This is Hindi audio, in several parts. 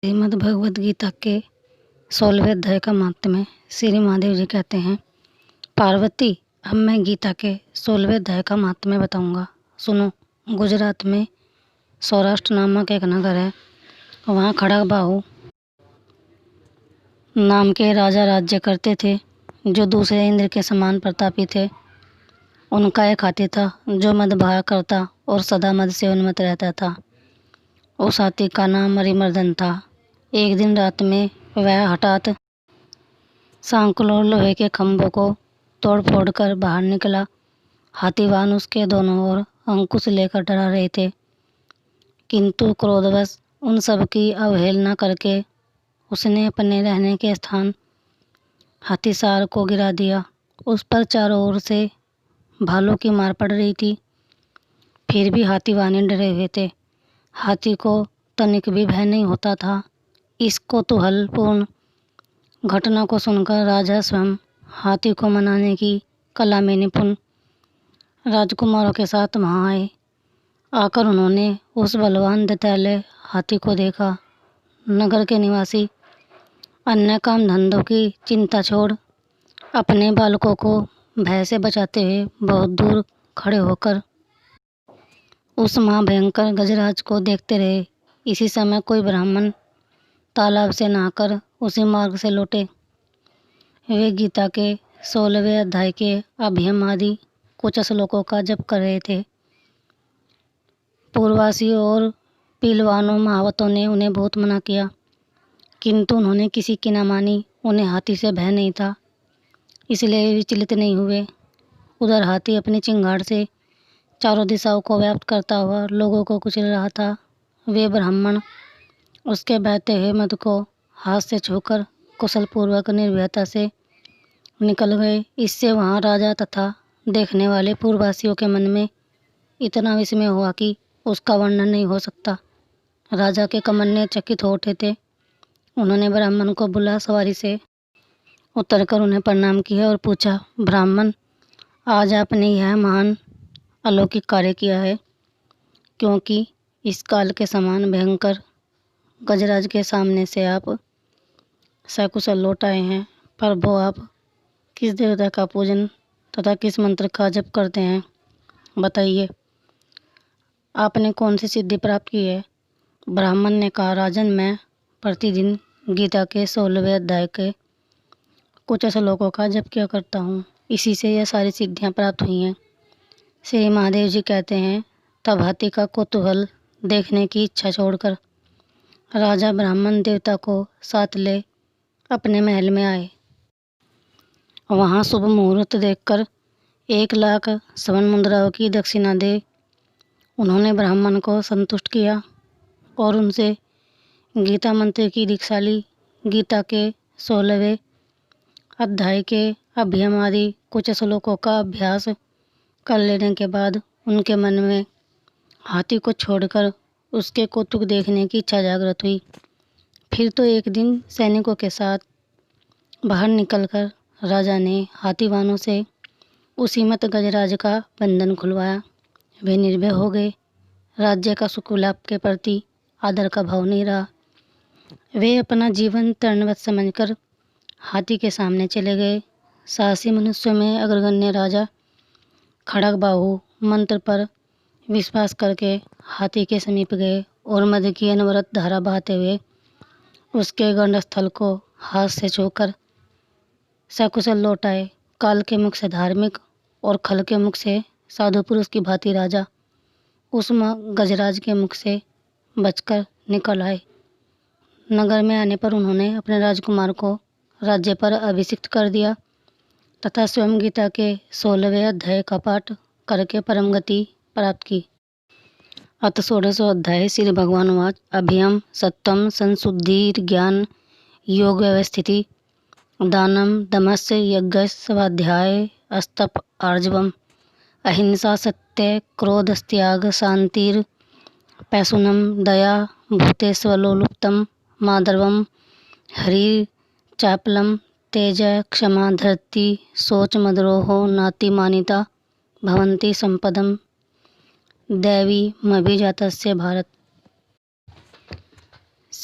श्रीमद् भगवद गीता के 16वें अध्याय का महात्म्य। श्री महादेव जी कहते हैं, पार्वती, अब मैं गीता के 16वें अध्याय का महात्म्य बताऊंगा, सुनो। गुजरात में सौराष्ट्र नामक एक नगर है। वहाँ खड़गबाहु नाम के राजा राज्य करते थे, जो दूसरे इंद्र के समान प्रतापी थे। उनका एक हाथी था जो मदभाया करता और सदा मद से उन्मत्त रहता था। उस हाथी का नाम अरिमर्दन था। एक दिन रात में वह हठात सांकलों लोहे के खंभों को तोड़ फोड़ कर बाहर निकला। हाथीवान उसके दोनों ओर अंकुश लेकर डरा रहे थे, किंतु क्रोधवश उन सब की अवहेलना करके उसने अपने रहने के स्थान हाथीसार को गिरा दिया। उस पर चारों ओर से भालों की मार पड़ रही थी, फिर भी हाथीवान डरे हुए थे। हाथी को तनिक भी भय नहीं होता था। इस कौतूहलपूर्ण घटना को सुनकर राजा स्वयं हाथी को मनाने की कला में निपुण राजकुमारों के साथ वहाँ आए। आकर उन्होंने उस बलवान दंतैले हाथी को देखा। नगर के निवासी अन्य काम धंधों की चिंता छोड़ अपने बालकों को भय से बचाते हुए बहुत दूर खड़े होकर उस महाभयंकर गजराज को देखते रहे। इसी समय कोई ब्राह्मण तालाब से नहाकर उसी मार्ग से लौटे। वे गीता के 16वें अध्याय के अभ्यम आदि कुछ श्लोकों का जप कर रहे थे। पूर्ववासियों और पीलवानों महावतों ने उन्हें बहुत मना किया, किंतु उन्होंने किसी की न मानी। उन्हें हाथी से भय नहीं था, इसलिए विचलित नहीं हुए। उधर हाथी अपनी चिंगार से चारों दिशाओं को व्याप्त करता हुआ लोगों को कुचल रहा था। वे ब्राह्मण उसके बहते हुए मद को हाथ से छूकर कुशलपूर्वक निर्भयता से निकल गए। इससे वहाँ राजा तथा देखने वाले पूर्ववासियों के मन में इतना विस्मय हुआ कि उसका वर्णन नहीं हो सकता। राजा के कमरने चकित हो उठे थे। उन्होंने ब्राह्मण को बुला सवारी से उतरकर उन्हें प्रणाम किया और पूछा, ब्राह्मण, आज आपने यह महान अलौकिक कार्य किया है, क्योंकि इस काल के समान भयंकर गजराज के सामने से आप सकुशल लौट आए हैं। प्रभु, आप किस देवता का पूजन तथा किस मंत्र का जप करते हैं, बताइए। आपने कौन सी सिद्धि प्राप्त की है? ब्राह्मण ने कहा, राजन, मैं प्रतिदिन गीता के 16वें अध्याय के कुछ श्लोकों का जप किया करता हूँ, इसी से यह सारी सिद्धियाँ प्राप्त हुई हैं। श्री महादेव जी कहते हैं, तब हाथी का कौतूहल देखने की इच्छा छोड़कर राजा ब्राह्मण देवता को साथ ले अपने महल में आए। वहाँ शुभ मुहूर्त देखकर 1,00,000 स्वर्ण मुद्राओं की दक्षिणा दे उन्होंने ब्राह्मण को संतुष्ट किया और उनसे गीता मंत्र की दीक्षा ली। गीता के 16वें अध्याय के अभ्यम आदि कुछ श्लोकों का अभ्यास कर लेने के बाद उनके मन में हाथी को छोड़कर उसके कौतुक देखने की इच्छा जागृत हुई। फिर तो एक दिन सैनिकों के साथ बाहर निकलकर राजा ने हाथीवानों से उसी मत गजराज का बंधन खुलवाया। वे निर्भय हो गए। राज्य का सुख लाभ के प्रति आदर का भाव नहीं रहा। वे अपना जीवन तृणवत समझकर हाथी के सामने चले गए। साहसी मनुष्यों में अग्रगण्य राजा खड़गबाहु मंत्र पर विश्वास करके हाथी के समीप गए और मद की अनवरत धारा बहाते हुए उसके गंडस्थल को हाथ से छूकर सकुशल लौट आए। काल के मुख से धार्मिक और खल के मुख से साधु पुरुष की भांति राजा उस गजराज के मुख से बचकर निकल आए। नगर में आने पर उन्होंने अपने राजकुमार को राज्य पर अभिषिक्त कर दिया तथा स्वयं गीता के 16वें अध्याय का पाठ करके परम गति प्राप्त की। अथ 16वां अध्याय। श्री भगवान वाच, अभयम सत्वम संशुद्धिर्ज्ञान योग व्यवस्थिति दानम दमस्य यज्ञ स्वाध्याय अस्तप आर्जवम अहिंसा सत्य क्रोधस्त्याग शांतिर पैशुनम दया भूतेष्वलोलुप्तम माधर्वम हरि चापलम तेज क्षमा धृति शोच मद्रोहो नातिमानिता भवन्ति संपदम दैवी मभिजातस्य भारत।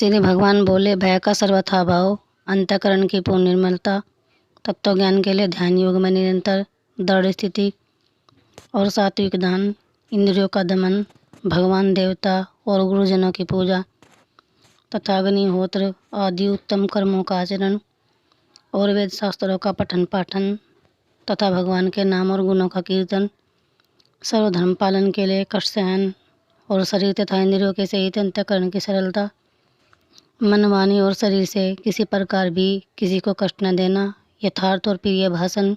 श्री भगवान बोले, भय का सर्वथा भाव, अंतःकरण की पूर्ण निर्मलता, तत्व ज्ञान के लिए ध्यान योग में निरंतर दृढ़ स्थिति और सात्विक दान, इंद्रियों का दमन, भगवान देवता और गुरुजनों की पूजा तथा अग्निहोत्र आदि उत्तम कर्मों का आचरण और वेद शास्त्रों का पठन पाठन तथा भगवान के नाम और गुणों का कीर्तन, सर्वधर्म पालन के लिए कष्ट सहन और शरीर तथा इंद्रियों के सहित अंतःकरण की सरलता, मन वाणी और शरीर से किसी प्रकार भी किसी को कष्ट न देना, यथार्थ और प्रिय भाषण,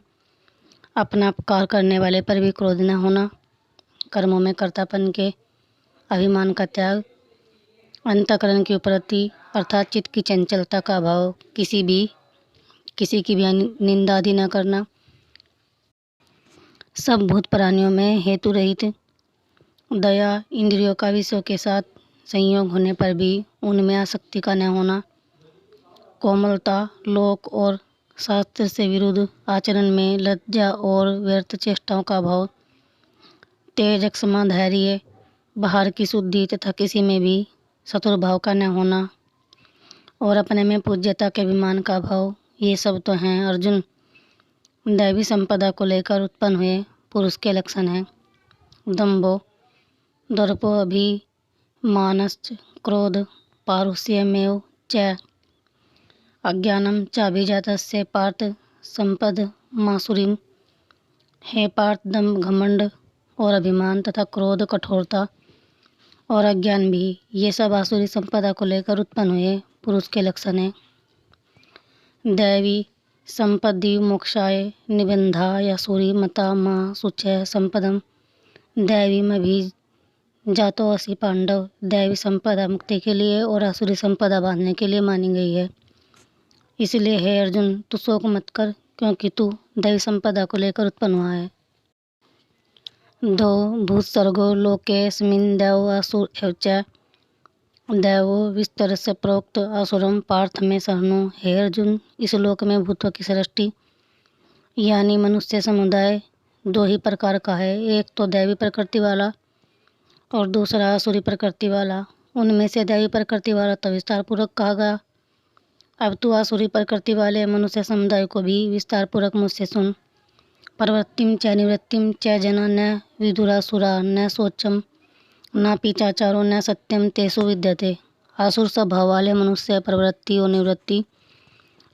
अपना उपकार करने वाले पर भी क्रोध न होना, कर्मों में कर्तापन के अभिमान का त्याग, अंतःकरण की उपरति अर्थात चित्त की चंचलता का अभाव, किसी की भी निंदा आदि न करना, सब भूत प्राणियों में हेतु रहित दया, इंद्रियों का विषयों के साथ संयोग होने पर भी उनमें आसक्ति का न होना, कोमलता, लोक और शास्त्र से विरुद्ध आचरण में लज्जा और व्यर्थ चेष्टाओं का अभाव, तेज, क्षमा, धैर्य, बाहर की शुद्धि तथा किसी में भी शत्रुभाव का न होना और अपने में पूज्यता के अभिमान का अभाव, ये सब तो हैं अर्जुन दैवी संपदा को लेकर उत्पन्न हुए पुरुष के लक्षण हैं। दंभो, दर्पो, अभिमानश्च, क्रोध, पारुष्यमेव च अज्ञानम चाभिजातस्य पार्थ संपद मासुरीम। हे पार्थ, दंभ, घमंड और अभिमान तथा क्रोध, कठोरता और अज्ञान भी, ये सब आसुरी संपदा को लेकर उत्पन्न हुए पुरुष के लक्षण हैं। दैवी संपत्ति मोक्षाय निबंधा आसुरी मता माँ शुचय संपदम। दैवी में भी जातो असी पांडव, दैवी संपदा मुक्ति के लिए और आसुरी संपदा बांधने के लिए मानी गई है। इसलिए हे अर्जुन, तू शोक मत कर, क्योंकि तू दैवी संपदा को लेकर उत्पन्न हुआ है। दो भूत्सर्गो लोकेस्मिन् दैव असुर एव च। दैवो विस्तर से प्रोक्त असुरम पार्थ में सहनो। हे अर्जुन, इस लोक में भूतों की सृष्टि यानी मनुष्य समुदाय दो ही प्रकार का है, एक तो दैवी प्रकृति वाला और दूसरा आसुरी प्रकृति वाला। उनमें से दैवी प्रकृति वाला तो विस्तार पूर्वक कहा गया। अब तू आसुरी प्रकृति वाले मनुष्य समुदाय को भी विस्तार पूर्वक मुझसे सुन। प्रवृत्तिम च निवृत्तिम च जना न विदुरासुरा न शोचम न पीचाचारो न सत्यम तेसु विद्यते। आसुर स्वभाव वाले मनुष्य प्रवृत्ति और निवृत्ति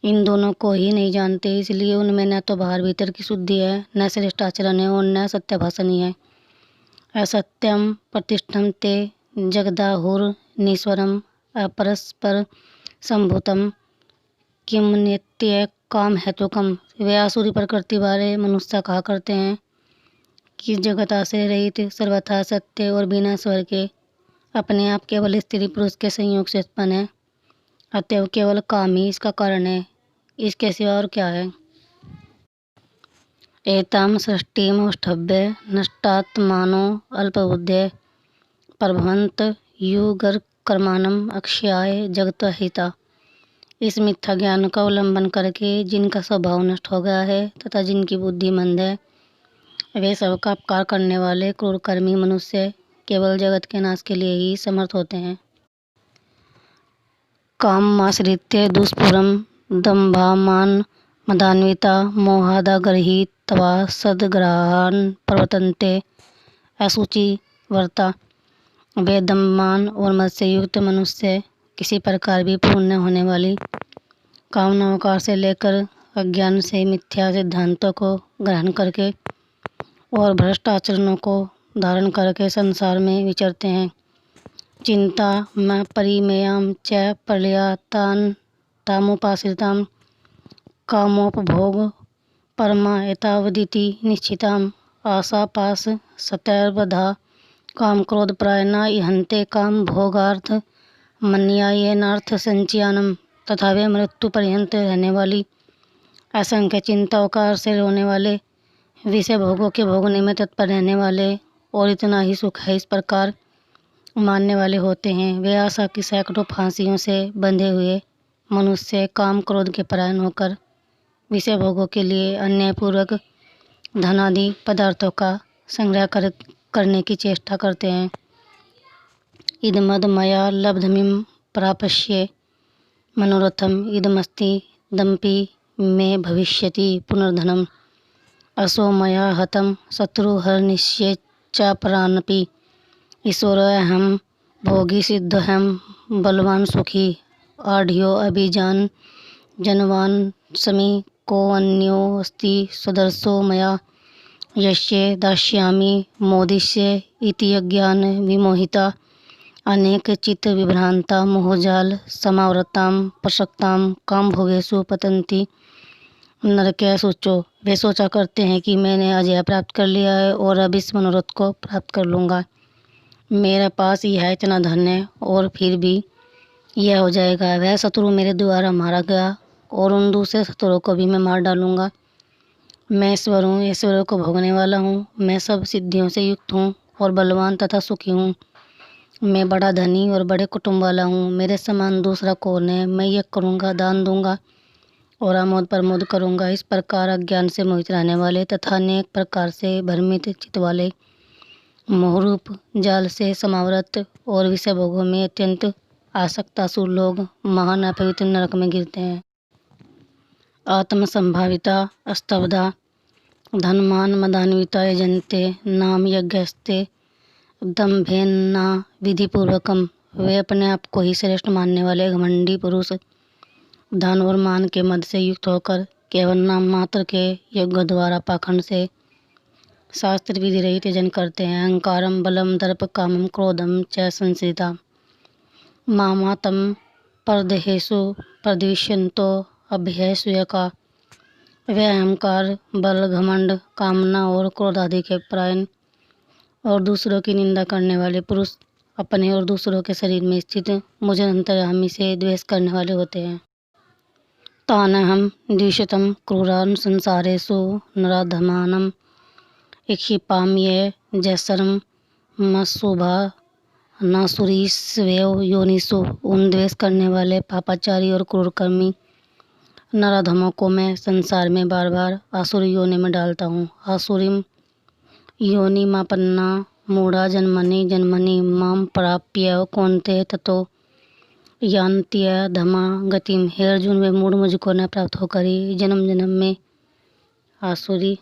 इन दोनों को ही नहीं जानते, इसलिए उनमें न तो बाहर भीतर की शुद्धि है, न श्रेष्ठ आचरण है और न सत्य भाषण ही है। असत्यम प्रतिष्ठम ते जगदाहुर नीश्वरम अपरस्पर संभूतम किम नित्य काम हेतुकम। वे आसुरी प्रकृति वाले मनुष्य कहा करते हैं कि जगत आश्रय रहित, सर्वथा सत्य और बिना स्वर के अपने आप केवल स्त्री पुरुष के संयोग से उत्पन्न है, अतएव केवल काम ही इसका कारण है, इसके सिवा और क्या है। एताम सृष्टिम अष्टभ्य नष्टात्मानो अल्पबुद्धे प्रभवंत युगर कर्माणम अक्षयाय जगत हिता। इस मिथ्या ज्ञान का अवलंबन करके जिनका स्वभाव नष्ट हो गया है तथा जिनकी बुद्धि मंद है, वे सबका अपकार करने वाले क्रूर कर्मी मनुष्य केवल जगत के नाश के लिए ही समर्थ होते हैं। कामाश्रित्य दुष्पुरम दंभामान मदान्विता मोहादागरहित्वा सद्ग्रहान् प्रवर्तन्ते अशुचि वर्ता। वे दंभमान और मद से युक्त मनुष्य किसी प्रकार भी पूर्ण न होने वाली कामनाओं का आश्रय लेकर अज्ञान से मिथ्या सिद्धांतों को ग्रहण करके और भ्रष्ट आचरणों को धारण करके संसार में विचरते हैं। चिंता म परिमेयाम च प्रलयातान तामुपाश्रिताम कामोपभोग परमा एतावदिति निश्चिताम आशापाश सतैर्बधा काम क्रोध प्रायणा इहन्ते काम भोगार्थ मन्यायनार्थ संचयानम। तथा वे मृत्यु पर्यंत रहने वाली असंख्य चिंताओं का आश्रय होने वाले, विषय भोगों के भोगने में तत्पर रहने वाले और इतना ही सुख है इस प्रकार मानने वाले होते हैं। वे आशा की सैकड़ों फांसियों से बंधे हुए मनुष्य काम क्रोध के परायण होकर विषय भोगों के लिए अन्यायपूर्वक धनादि पदार्थों का संग्रह करने की चेष्टा करते हैं। इदमद मया लब्धमिम प्राप्स्ये मनोरथम इदमस्ति दम्पि मे भविष्यति पुनर्धनम असो मया हतं शत्रुहर्निष्ये च प्राणपि ईश्वरोऽहं भोगी सिद्धोऽहं बलवान सुखी आढ्यो अभिजान जनवान समी कोऽन्योऽस्ति सदर्शो मया यस्य दास्यामि मोदिष्ये इति यज्ञान विमोहिता अनेक चित्त विभ्रांता मोहजाल समावृतां प्रसक्तां काम भोगेषु पतंती नरके सोचो। वे सोचा करते हैं कि मैंने अजय प्राप्त कर लिया है और अब इस मनोरथ को प्राप्त कर लूँगा, मेरे पास यह इतना धन है और फिर भी यह हो जाएगा। वह शत्रु मेरे द्वारा मारा गया और उन दूसरे शत्रुओं को भी मैं मार डालूँगा। मैं ईश्वर हूँ, ईश्वरों को भोगने वाला हूँ। मैं सब सिद्धियों से युक्त हूँ और बलवान तथा सुखी हूँ। मैं बड़ा धनी और बड़े कुटुंब वाला हूँ। मेरे समान दूसरा कौन है। मैं यज्ञ करूँगा, दान दूंगा और आमोद प्रमोद करूँगा। इस प्रकार अज्ञान से मोहित रहने वाले तथा अनेक प्रकार से भ्रमित चित्त वाले मोहरूप जाल से समावृत और विषय भोगों में अत्यंत आसक्तासुर लोग महान अपवित्र नरक में गिरते हैं। आत्मसंभाविता स्तब्धा धनमान मदान्विता यजन्ते नाम यज्ञस्ते दम्भेन्ना विधिपूर्वकम। वे अपने आप को ही श्रेष्ठ मानने वाले घमंडी पुरुष धन और मान के मद से युक्त होकर केवल नाम मात्र के यज्ञ द्वारा पाखंड से शास्त्र विधि रहित यजन करते हैं। अहंकारम बलम दर्प कामम क्रोधम च संश्रिता मामातम परदेहेषु प्रदिश्यन्तो अभ्यसूयका। वे अहंकार बल घमंड कामना और क्रोध आदि के परायण और दूसरों की निंदा करने वाले पुरुष अपने और दूसरों के शरीर में स्थित मुझे अंतर्यामी से द्वेष करने वाले होते हैं। तानहम द्विषतम क्रूरान संसारेषु नराधमानम इक्षिपाम्ये जैसरम मशुभा नासुरीस्वेव योनिषु। उन द्वेष करने वाले पापाचारी और क्रूरकर्मी नराधमों को मैं संसार में बार बार आसुरी योनि में डालता हूँ। आसुरीम योनि मापन्ना मूढ़ा जन्मनि जन्मनि माम प्राप्य कौन्ते ततो यान्त्य धमा गतिम। हे अर्जुन, वे मूढ़ मुझको न प्राप्त होकर ही जन्म जन्म में आसुरी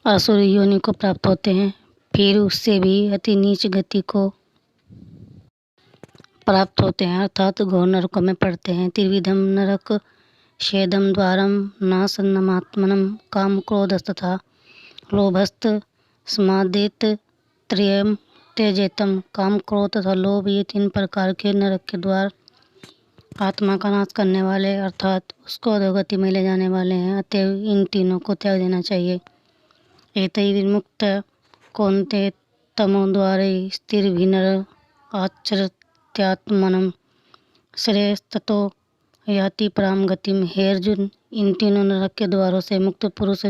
आसुरी योनि को प्राप्त होते हैं, फिर उससे भी अति नीच गति को प्राप्त होते हैं, अर्थात घोर नरकों में पड़ते हैं। त्रिविधम नरक शेदम द्वारम नासन्नमात्मनम काम क्रोधस्तथा लोभस्त स्मादेत त्रयम त्यजेतम। काम क्रोध तथा लोभ, ये 3 प्रकार के नरक के द्वार आत्मा का नाश करने वाले अर्थात उसको अधोगति में ले जाने वाले हैं। अतएव इन तीनों को त्याग देना चाहिए। एतै विमुक्त कौन्ते तमो द्वारे स्थिरभिनर आचरत्यात्मनं श्रेयस्ततो याति पराम गतिम। हे अर्जुन, इन तीनों नरक के द्वारों से मुक्त पुरुष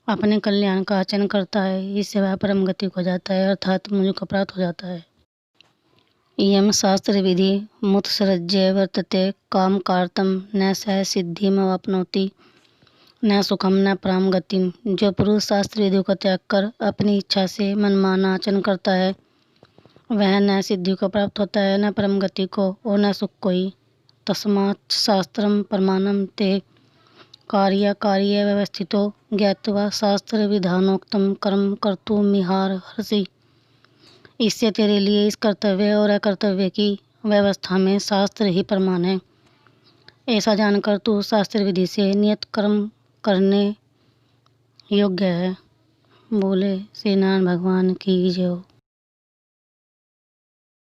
अपने कल्याण का आचरण करता है, इससे वह परम गति को जाता है अर्थात मुझ को प्राप्त हो जाता है। इयं शास्त्र विधि मुत्सृज्य वर्तते काम कार्तम न स सिद्धिमवाप्नोति न सुखम न पराम गतिम। जो पुरुष शास्त्र विधियों का त्याग कर अपनी इच्छा से मनमाना आचरण करता है, वह न सिद्धि को प्राप्त होता है, न परम गति को और न सुख को ही। तस्मात् शास्त्रम प्रमाणम ते कार्य कार्य व्यवस्थितो ज्ञात्वा शास्त्र विधानोक्तम कर्म कर्तुमिहार हर्षि। इससे तेरे लिए इस कर्तव्य और अकर्तव्य की व्यवस्था में शास्त्र ही प्रमाण है। ऐसा जानकर तू शास्त्र विधि से नियत कर्म करने योग्य है। बोले श्री नारायण भगवान की जय हो।